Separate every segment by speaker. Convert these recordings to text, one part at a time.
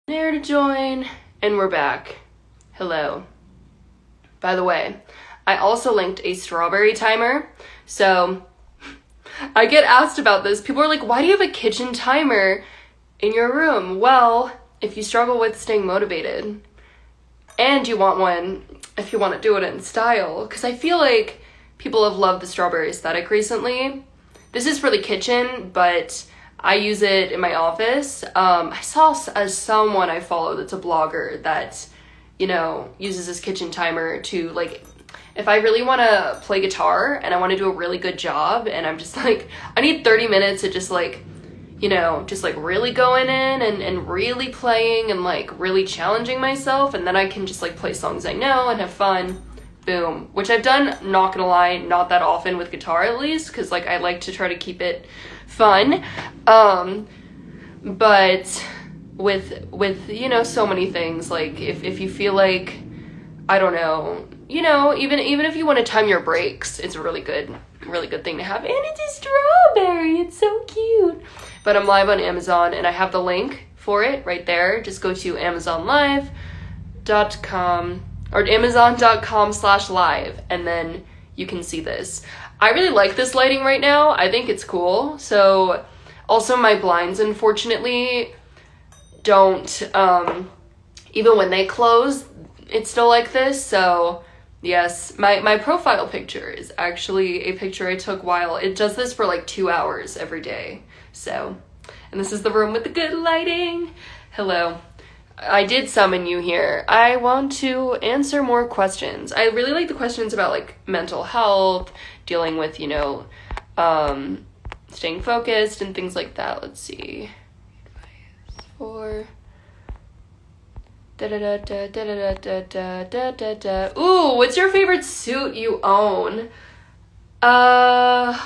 Speaker 1: There to join, and we're back. Hello. By the way, I also linked a strawberry timer, so I get asked about this. People are like, why do you have a kitchen timer in your room? Well, if you struggle with staying motivated, and you want one, if you want to do it in style, because I feel like people have loved the strawberry aesthetic recently. This is for the kitchen, but I use it in my office. I saw someone I follow that's a blogger that, uses this kitchen timer to, like, if I really want to play guitar and I want to do a really good job and I'm just like, I need 30 minutes of just like, just like really going in and really playing and like really challenging myself, and then I can just like play songs I know and have fun. Boom. Which I've done, not gonna lie, not that often with guitar at least, because like I like to try to keep it fun. But with so many things, like if you feel like, I don't know, even if you want to time your breaks, it's a really good thing to have. And it's a strawberry. It's so cute. But I'm live on Amazon and I have the link for it right there. Just go to amazonlive.com or amazon.com/live and then you can see this. I really like this lighting right now. I think it's cool. So also my blinds, unfortunately, don't, even when they close, it's still like this. So yes, my profile picture is actually a picture I took while it does this for like 2 hours every day. So, and this is the room with the good lighting. Hello. I did summon you here. I want to answer more questions. I really like the questions about like mental health, dealing with, staying focused and things like that. Let's see. Ooh, what's your favorite suit you own? I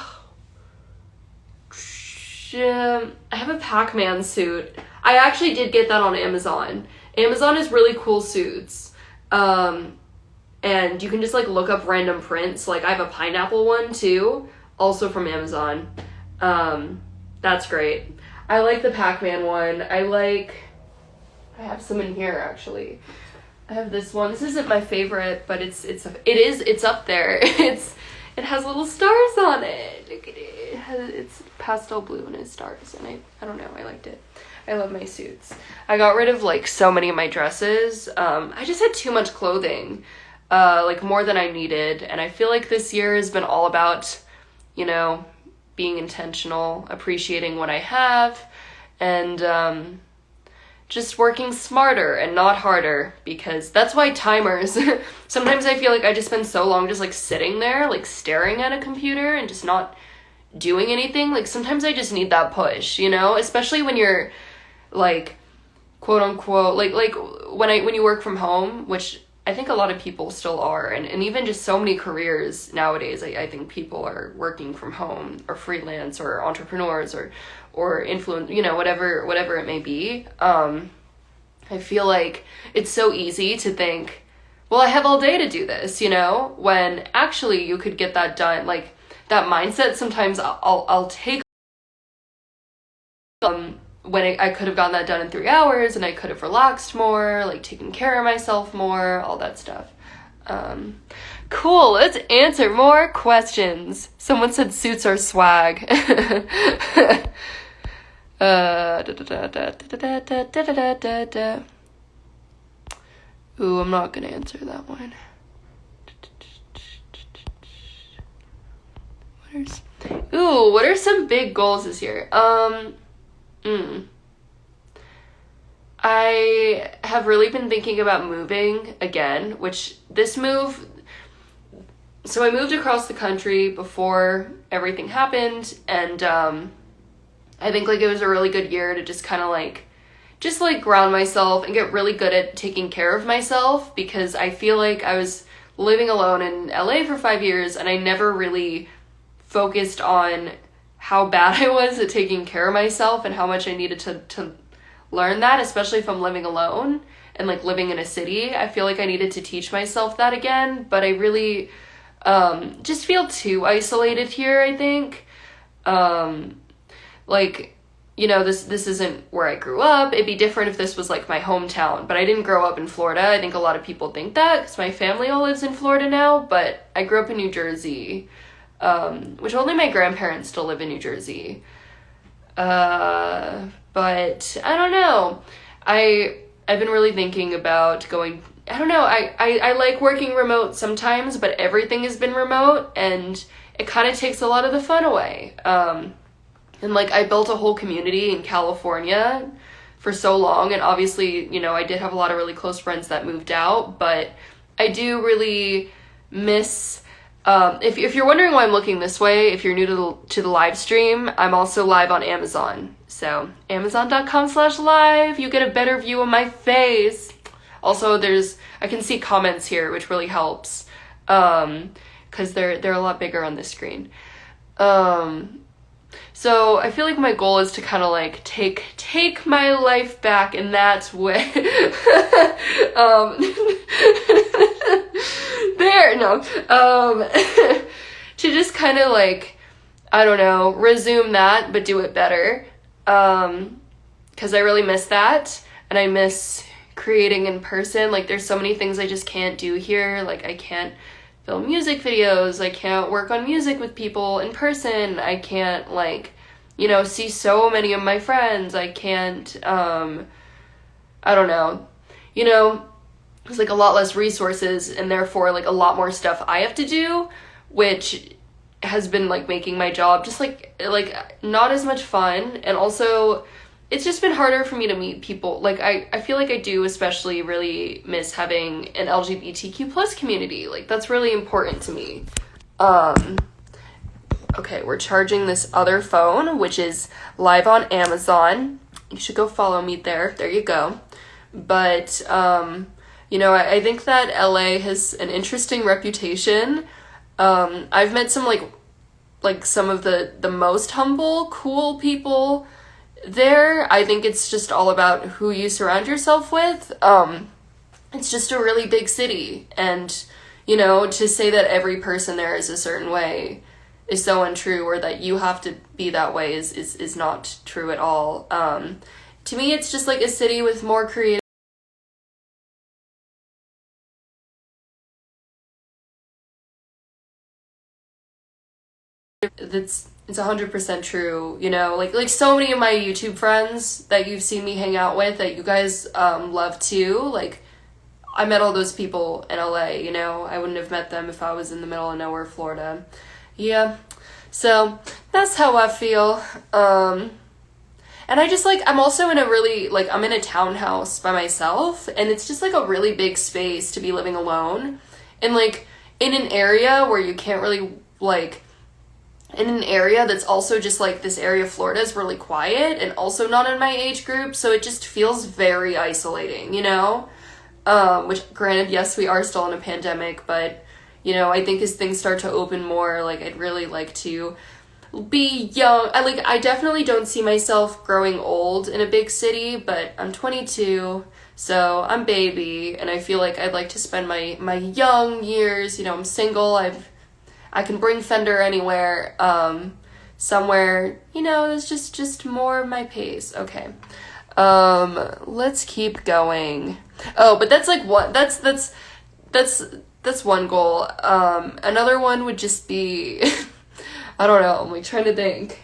Speaker 1: have a Pac-Man suit. I actually did get that on Amazon. Amazon has really cool suits. And you can just like look up random prints. Like I have a pineapple one too, also from Amazon. That's great. I like the Pac-Man one. I have some in here actually. I have this one. This isn't my favorite, but it's up there. It has little stars on it. Look at it. It's pastel blue and it's stars, and I don't know, I liked it. I love my suits. I got rid of like so many of my dresses. I just had too much clothing, like more than I needed, and I feel like this year has been all about, being intentional, appreciating what I have, and just working smarter and not harder, because that's why timers, sometimes I feel like I just spend so long just like sitting there, like staring at a computer and just not doing anything. Like sometimes I just need that push, especially when you're like quote unquote, like when you work from home, which I think a lot of people still are, and even just so many careers nowadays, I think people are working from home or freelance or entrepreneurs or influence, whatever it may be. I feel like it's so easy to think, well, I have all day to do this, when actually you could get that done. Like that mindset, sometimes I'll take, when I could have gotten that done in 3 hours and I could have relaxed more, like taken care of myself more, all that stuff. Cool, let's answer more questions. Someone said suits are swag. Ooh, I'm not gonna answer that one. What are some big goals this year? I have really been thinking about moving again, which so I moved across the country before everything happened, and I think like it was a really good year to just kind of like ground myself and get really good at taking care of myself, because I feel like I was living alone in LA for 5 years and I never really focused on how bad I was at taking care of myself and how much I needed to learn that, especially if I'm living alone and like living in a city. I feel like I needed to teach myself that again, but I really just feel too isolated here, I think. Like, you know, this isn't where I grew up. It'd be different if this was like my hometown, but I didn't grow up in Florida. I think a lot of people think that because my family all lives in Florida now, but I grew up in New Jersey, which only my grandparents still live in New Jersey. But I don't know. I've been really thinking about going, I don't know, I like working remote sometimes, but everything has been remote and it kind of takes a lot of the fun away. And like I built a whole community in California for so long, and obviously, you know, I did have a lot of really close friends that moved out, but I do really miss, if you're wondering why I'm looking this way, if you're new to the live stream, I'm also live on Amazon. So amazon.com/live, you get a better view of my face. Also, I can see comments here, which really helps, because they're a lot bigger on this screen. So I feel like my goal is to kind of like take my life back in that way. To just kind of like, I don't know, resume that, but do it better. Because I really miss that, and I miss creating in person. Like there's so many things I just can't do here. Like I can't film music videos, I can't work on music with people in person, I can't like, you know, see so many of my friends, I can't, I don't know, you know, there's like a lot less resources and therefore like a lot more stuff I have to do, which has been like making my job just like not as much fun, and also it's just been harder for me to meet people. Like, I feel like I do especially really miss having an LGBTQ plus community. Like, that's really important to me. Okay, we're charging this other phone, which is live on Amazon. You should go follow me there. There you go. But, you know, I think that LA has an interesting reputation. I've met some, like some of the most humble, cool people there. I think it's just all about who you surround yourself with. It's just a really big city, and you know, to say that every person there is a certain way is so untrue, or that you have to be that way is not true at all. To me, it's just like a city with more creative it's 100% true, you know, like so many of my YouTube friends that you've seen me hang out with that you guys love too, like I met all those people in LA, you know, I wouldn't have met them if I was in the middle of nowhere, Florida. Yeah, so that's how I feel. And I just like, I'm also in a really, like, I'm in a townhouse by myself, and it's just like a really big space to be living alone, and like in an area where you can't really like, in an area that's also just like, this area of Florida is really quiet and also not in my age group, so it just feels very isolating, you know? Which granted, yes, we are still in a pandemic, but you know, I think as things start to open more, like I'd really like to be young. I definitely don't see myself growing old in a big city, but I'm 22, so I'm baby, and I feel like I'd like to spend my young years, you know, I'm single, I can bring Fender anywhere, somewhere, you know, that's just more my pace. Okay. Let's keep going. Oh, but that's like one, that's one goal. Another one would just be, I don't know, I'm like trying to think.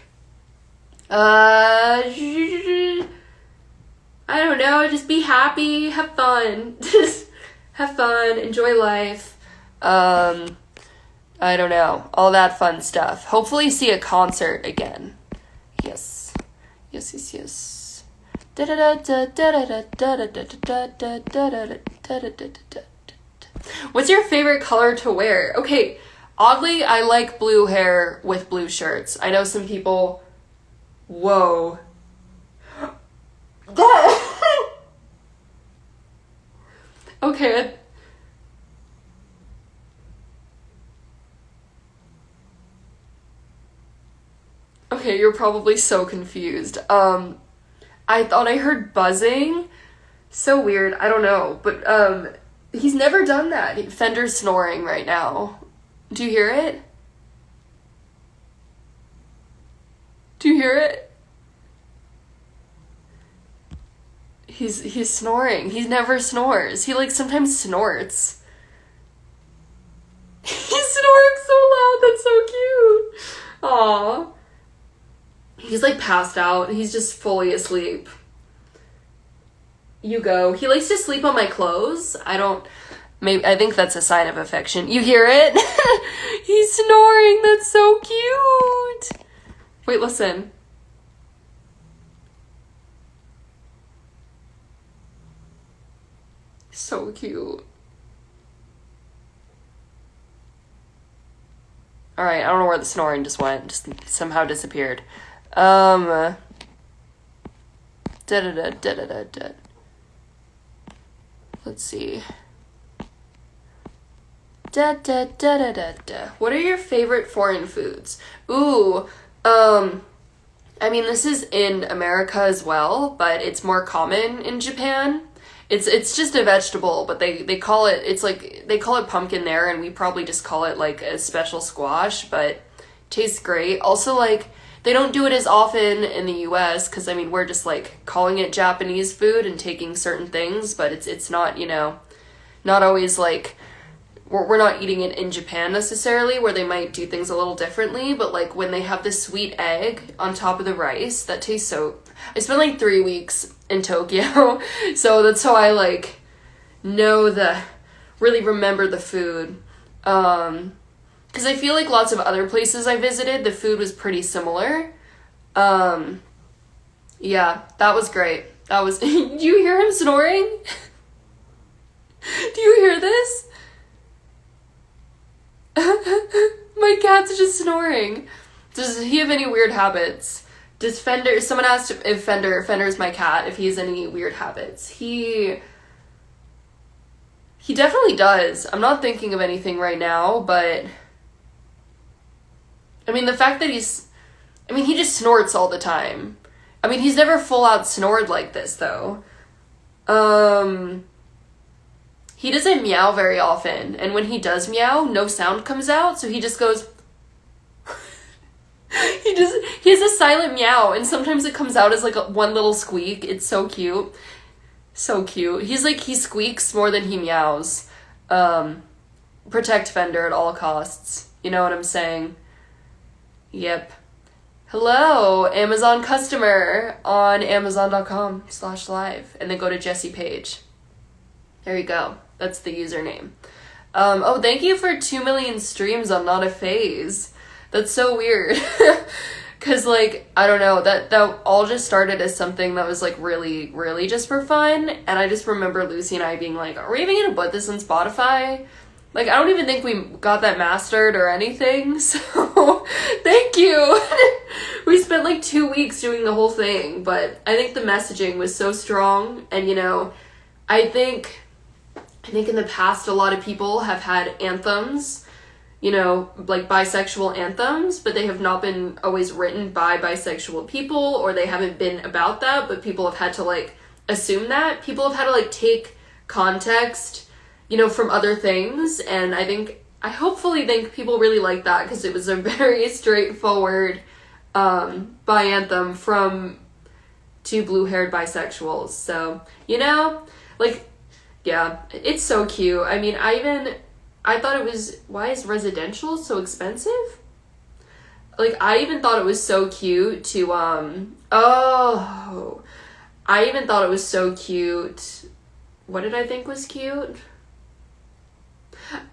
Speaker 1: I don't know, just be happy, have fun. Just have fun, enjoy life. I don't know, all that fun stuff. Hopefully see a concert again. Yes. What's your favorite color to wear? Okay, oddly, I like blue hair with blue shirts. I know some people... Whoa. Okay. Okay, you're probably so confused. I thought I heard buzzing. So weird. I don't know. But, he's never done that. Fender's snoring right now. Do you hear it? Do you hear it? He's snoring. He never snores. He like sometimes snorts. He's snoring so loud. That's so cute. Aw. He's like passed out. He's just fully asleep. You go. He likes to sleep on my clothes. I think that's a sign of affection. You hear it? He's snoring. That's so cute. Wait, listen. So cute. Alright, I don't know where the snoring just went. Just somehow disappeared. Da da da da da da da. Let's see. Da da da da da da. What are your favorite foreign foods? Ooh, I mean, this is in America as well, but it's more common in Japan. It's just a vegetable, but they call it pumpkin there, and we probably just call it like a special squash, but it tastes great. Also, like, they don't do it as often in the US, because I mean, we're just like calling it Japanese food and taking certain things, but it's not, you know, not always like, we're not eating it in Japan necessarily, where they might do things a little differently, but like when they have this sweet egg on top of the rice, that tastes so... I spent like 3 weeks in Tokyo, so that's how I like really remember the food. Because I feel like lots of other places I visited, the food was pretty similar. Yeah, that was great. That was... Do you hear him snoring? Do you hear this? My cat's just snoring. Does he have any weird habits? Does Fender... Someone asked if Fender's my cat, if he has any weird habits. He definitely does. I'm not thinking of anything right now, but... I mean, the fact that he just snorts all the time. I mean, he's never full out snored like this, though. He doesn't meow very often, and when he does meow, no sound comes out, so he just goes... He has a silent meow, and sometimes it comes out as like one little squeak. It's so cute. So cute. He squeaks more than he meows. Protect Fender at all costs. You know what I'm saying? Yep. Hello, Amazon customer on amazon.com/live, and then go to Jessie Paege. There you go. That's the username. Oh, thank you for 2 million streams on Not a Phase. That's so weird. Cause like, I don't know, that all just started as something that was like really, really just for fun. And I just remember Lucy and I being like, are we even gonna put this on Spotify? Like, I don't even think we got that mastered or anything. So thank you. We spent like 2 weeks doing the whole thing, but I think the messaging was so strong. And you know, I think in the past, a lot of people have had anthems, you know, like bisexual anthems, but they have not been always written by bisexual people, or they haven't been about that, but people have had to like assume that. People have had to like take context, you know, from other things, and I hopefully think people really like that, because it was a very straightforward bi anthem from two blue-haired bisexuals. So, you know, like, yeah, it's so cute. I mean, I thought it was, why is residential so expensive? Like, I even thought it was so cute to, I even thought it was so cute. What did I think was cute?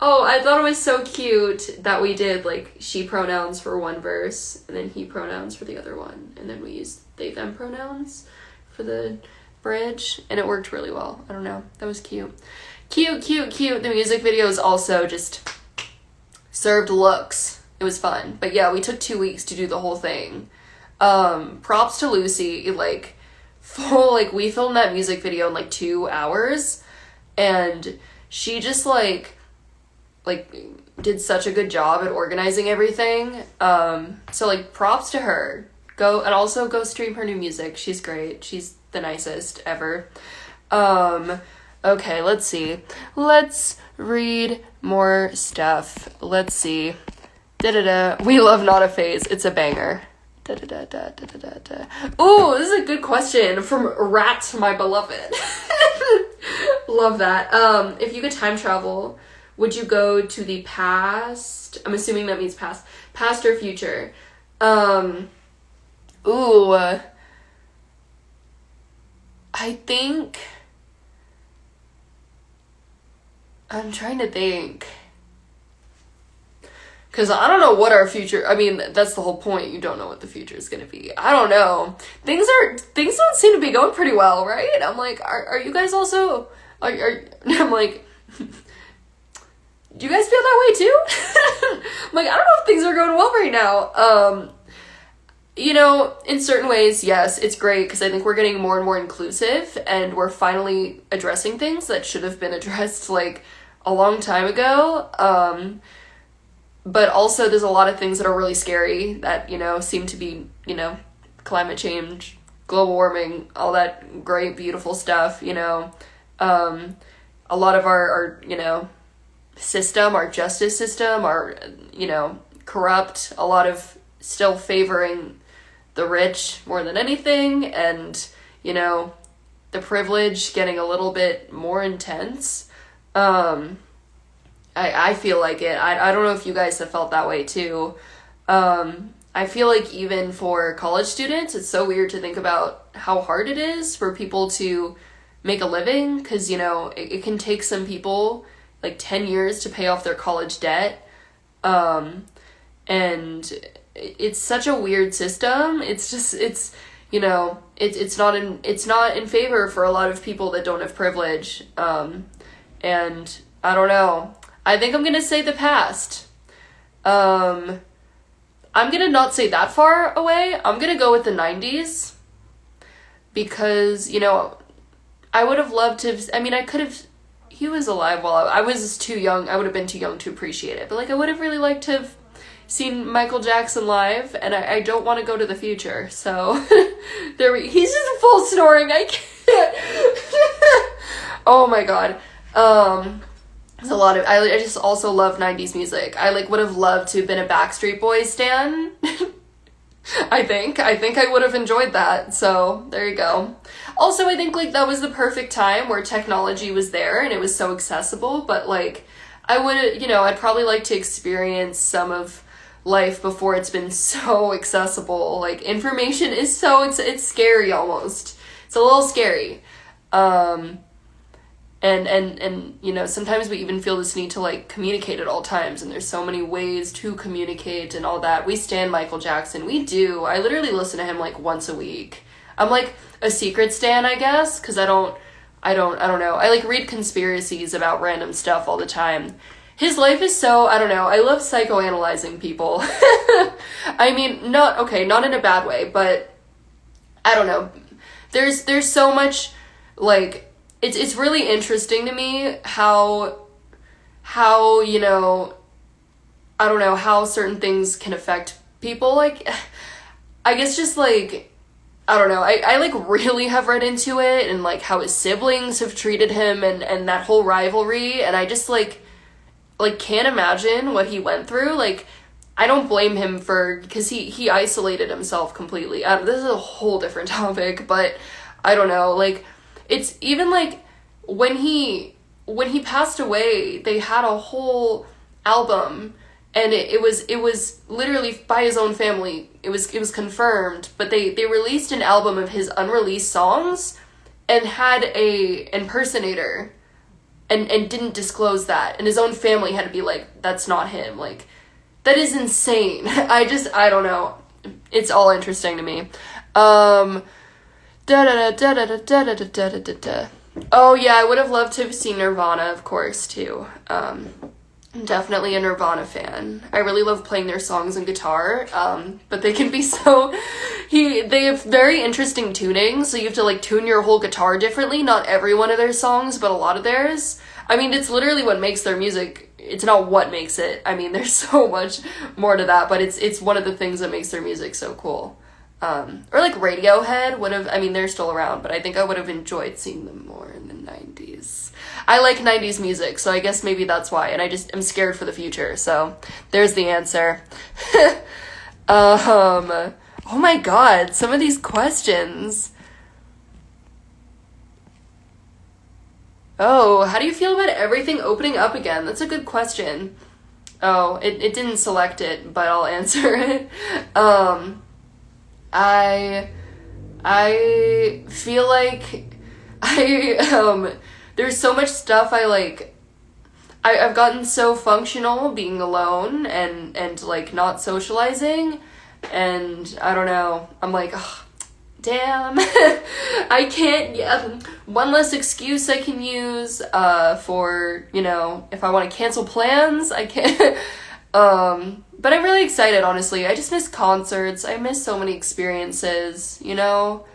Speaker 1: Oh, I thought it was so cute that we did, like, she pronouns for one verse, and then he pronouns for the other one, and then we used they, them pronouns for the bridge, and it worked really well. I don't know. That was cute. Cute. The music videos also just served looks. It was fun. But yeah, we took 2 weeks to do the whole thing. Props to Lucy. Like, we filmed that music video in like 2 hours, and she just like did such a good job at organizing everything. So like, props to her. Go stream her new music. She's great. She's the nicest ever. Okay, let's see. Let's read more stuff. Let's see. We love Not a Phase. It's a banger. Da, da, da, da, da, da, da. Ooh, this is a good question from Rat, my beloved. Love that. If you could time travel, would you go to the past? I'm assuming that means past or future. Ooh. I think... I'm trying to think. Because I don't know what our future... I mean, that's the whole point. You don't know what the future is going to be. I don't know. Things don't seem to be going pretty well, right? I'm like, are you guys also... I'm like... Do you guys feel that way too? I'm like, I don't know if things are going well right now. You know, in certain ways, yes, it's great because I think we're getting more and more inclusive and we're finally addressing things that should have been addressed like a long time ago. But also there's a lot of things that are really scary that, you know, seem to be, you know, climate change, global warming, all that great, beautiful stuff, you know. A lot of our, you know, system, our justice system, are, you know, corrupt, a lot of still favoring the rich more than anything, and, you know, the privilege getting a little bit more intense. I feel like it. I don't know if you guys have felt that way too. I feel like even for college students, it's so weird to think about how hard it is for people to make a living, because, you know, it can take some people like 10 years to pay off their college debt. And it's such a weird system. It's just, it's, you know, it's not in favor for a lot of people that don't have privilege. And I don't know. I think I'm going to say the past. I'm going to not say that far away. I'm going to go with the 90s because, you know, I would have loved to, I mean, I could have, he was alive while I was too young. I would have been too young to appreciate it. But, like, I would have really liked to have seen Michael Jackson live, and I don't want to go to the future. So, he's just full snoring. I can't. Oh, my God. There's a lot of, I just also love 90s music. I, like, would have loved to have been a Backstreet Boys stan. I think I would have enjoyed that. So, there you go. Also, I think, like, that was the perfect time where technology was there and it was so accessible, but, like, I would, you know, I'd probably like to experience some of life before it's been so accessible. Like, information is so, it's scary almost. It's a little scary. And, you know, sometimes we even feel this need to, like, communicate at all times, and there's so many ways to communicate and all that. We stan Michael Jackson. We do. I literally listen to him, like, once a week. I'm, like, a secret stan, I guess, because I don't know. I, like, read conspiracies about random stuff all the time. His life is so, I don't know. I love psychoanalyzing people. I mean, not in a bad way, but I don't know. There's so much, like, it's really interesting to me how, you know, I don't know, how certain things can affect people. Like, I guess just, like, I don't know, I like, really have read into it, and, like, how his siblings have treated him, and that whole rivalry, and I just, like, can't imagine what he went through. Like, I don't blame him because he isolated himself completely. This is a whole different topic, but I don't know, like, it's even, like, when he passed away, they had a whole album, and it was literally by his own family. It was confirmed, but they released an album of his unreleased songs and had a impersonator and didn't disclose that, and his own family had to be like, that's not him. Like, that is insane. I don't know. It's all interesting to me. Oh yeah, I would have loved to have seen Nirvana, of course, too. I'm definitely a Nirvana fan. I really love playing their songs on guitar, but they can be so... They have very interesting tuning, so you have to, like, tune your whole guitar differently. Not every one of their songs, but a lot of theirs. I mean, it's literally what makes their music... It's not what makes it. I mean, there's so much more to that, but it's one of the things that makes their music so cool. Or, like, Radiohead would have... I mean, they're still around, but I think I would have enjoyed seeing them more in the 90s. I like 90s music, so I guess maybe that's why, and I just am scared for the future, so there's the answer. Oh Oh my god, some of these questions. Oh, how do you feel about everything opening up again? That's a good question. Oh, it didn't select it, but I'll answer it. I feel like there's so much stuff I've gotten so functional being alone and like not socializing, and I don't know, I'm like, oh, damn, I can't, yeah, one less excuse I can use for, you know, if I want to cancel plans, I can't. But I'm really excited, honestly. I just miss concerts. I miss so many experiences, you know?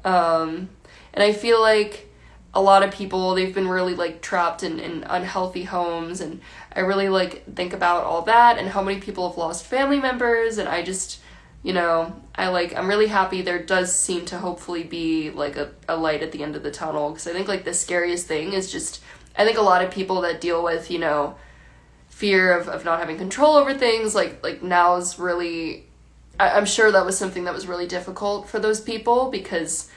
Speaker 1: And I feel like a lot of people, they've been really, like, trapped in unhealthy homes, and I really, like, think about all that and how many people have lost family members, and I just, you know, I'm really happy there does seem to hopefully be, like, a light at the end of the tunnel, because I think, like, the scariest thing is just, I think a lot of people that deal with, you know, fear of not having control over things, like now is really, I'm sure that was something that was really difficult for those people, because,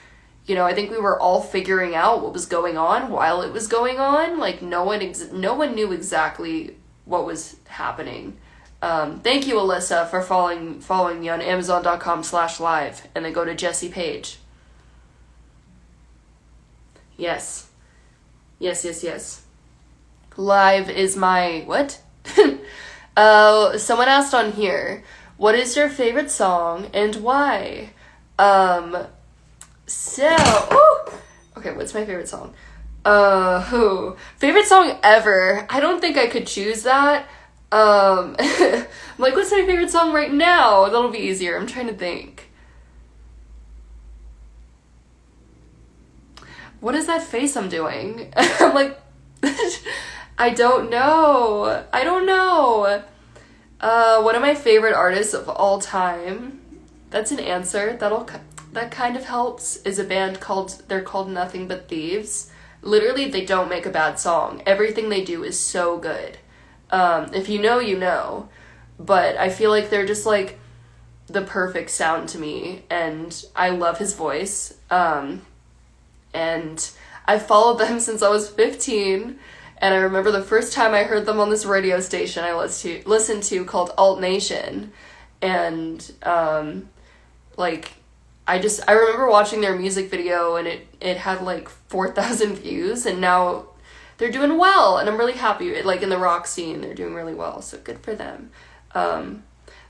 Speaker 1: you know, I think we were all figuring out what was going on while it was going on. Like, no one knew exactly what was happening. Thank you, Alyssa, for following me on Amazon.com/live, and then go to Jessie Paege. Yes. Live is my, what? Someone asked on here, what is your favorite song and why? Okay, what's my favorite song? Favorite song ever. I don't think I could choose that. I'm like, what's my favorite song right now? That'll be easier. I'm trying to think. What is that face I'm doing? I'm like, I don't know. One of my favorite artists of all time, that's an answer. That kind of helps, is a band they're called Nothing But Thieves. Literally, they don't make a bad song. Everything they do is so good. If you know, you know. But I feel like they're just like the perfect sound to me, and I love his voice. And I've followed them since I was 15. And I remember the first time I heard them on this radio station I listened to called Alt Nation. And, I remember watching their music video, and it had, like, 4,000 views, and now they're doing well, and I'm really happy. Like, in the rock scene, they're doing really well, so good for them. Gonna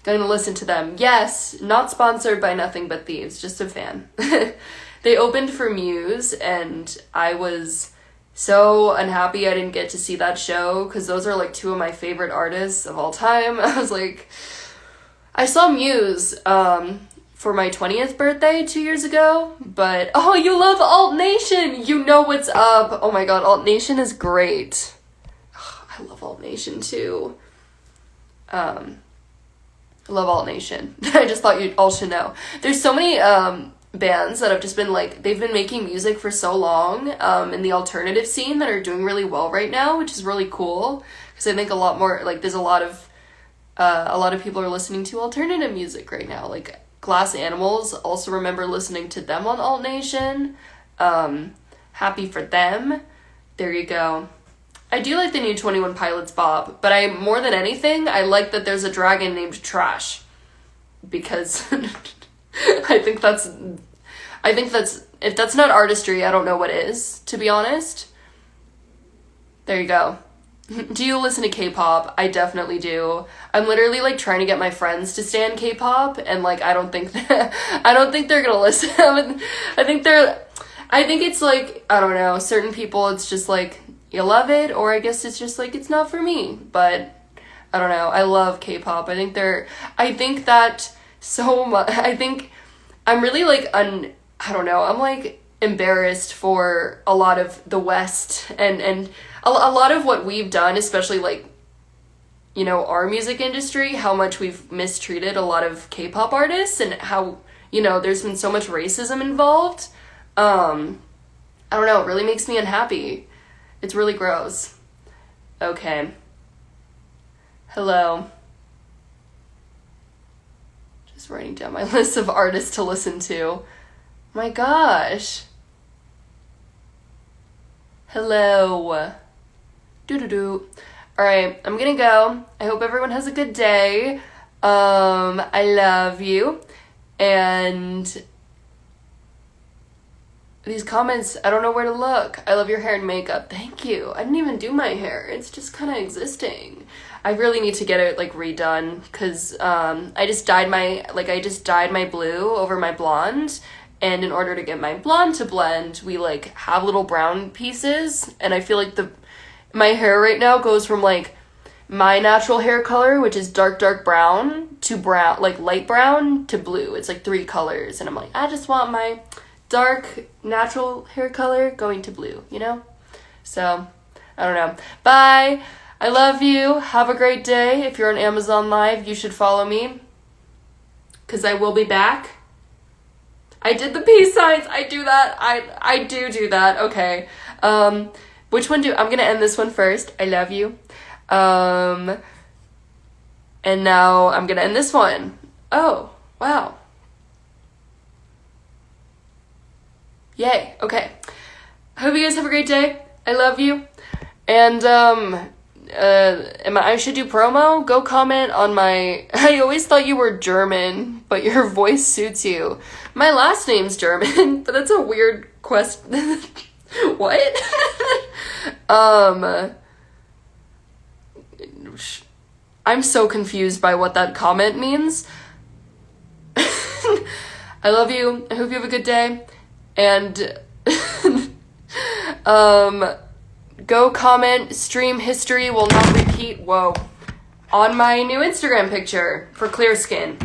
Speaker 1: listen to them. Yes, not sponsored by Nothing But Thieves, just a fan. They opened for Muse, and I was so unhappy I didn't get to see that show, because those are like two of my favorite artists of all time. I was like, I saw Muse for my 20th birthday 2 years ago, but oh, you love Alt Nation, you know what's up. Oh my god, Alt Nation is great. I love Alt Nation too. I love Alt Nation. I just thought you all should know. There's so many bands that have just been like, they've been making music for so long in the alternative scene that are doing really well right now, which is really cool, because I think a lot more, like, there's a lot of people are listening to alternative music right now. Like Glass Animals, also remember listening to them on Alt Nation. Happy for them. There you go. I do like the new 21 Pilots bop, but more than anything, I like that there's a dragon named Trash, because I think that's, if that's not artistry, I don't know what is, to be honest. There you go. Do you listen to K-pop? I definitely do. I'm literally, like, trying to get my friends to stan K-pop, and, like, I don't think they're gonna listen. I think it's, like, I don't know, certain people, it's just, like, you love it, or I guess it's just, like, it's not for me, but I don't know, I love K-pop. I think that so much, I think I'm really, like, I don't know, I'm, like, embarrassed for a lot of the West, and a lot of what we've done, especially, like, you know, our music industry, how much we've mistreated a lot of K-pop artists, and how, you know, there's been so much racism involved. I don't know, it really makes me unhappy. It's really gross. Okay. Hello. Just Just writing down my list of artists to listen to. My gosh. Hello. Doo-doo-doo. Alright, I'm gonna go. I hope everyone has a good day. I love you. And these comments, I don't know where to look. I love your hair and makeup. Thank you. I didn't even do my hair. It's just kind of existing. I really need to get it like redone because I just dyed my blue over my blonde, and in order to get my blonde to blend, we like have little brown pieces, and I feel like my hair right now goes from like my natural hair color, which is dark brown, to brown, like light brown, to blue. It's like 3 colors, and I'm like, I just want my dark natural hair color going to blue, you know? So I don't know. Bye. I love you. Have a great day. If you're on Amazon Live, you should follow me because I will be back. I did the peace signs. I do that. I do that. Okay. Which one I'm going to end this one first. I love you. And now I'm going to end this one. Oh, wow. Yay. Okay. I hope you guys have a great day. I love you. And, I should do promo? Go comment on my... I always thought you were German, but your voice suits you. My last name's German, but that's a weird question. What? I'm so confused by what that comment means. I love you. I hope you have a good day. And go comment, stream history will not repeat, on my new Instagram picture for clear skin.